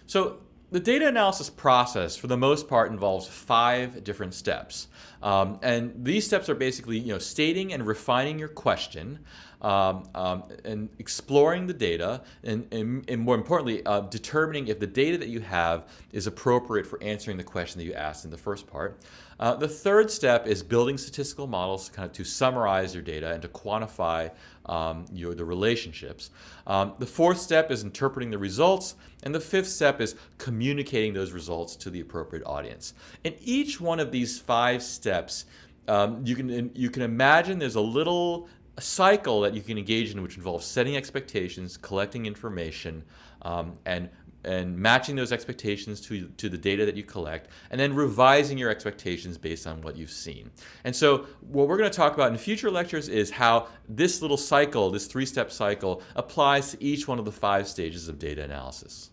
So the data analysis process, for the most part, involves 5 different steps. And these steps are basically, stating and refining your question, and exploring the data, and more importantly, determining if the data that you have is appropriate for answering the question that you asked in the first part. The third step is building statistical models kind of to summarize your data and to quantify the relationships. The fourth step is interpreting the results, and the fifth step is communicating those results to the appropriate audience. In each one of these 5 steps, you can imagine there's a little cycle that you can engage in, which involves setting expectations, collecting information, and matching those expectations to the data that you collect, and then revising your expectations based on what you've seen. And so what we're going to talk about in future lectures is how this little cycle, this 3-step cycle, applies to each one of the 5 stages of data analysis.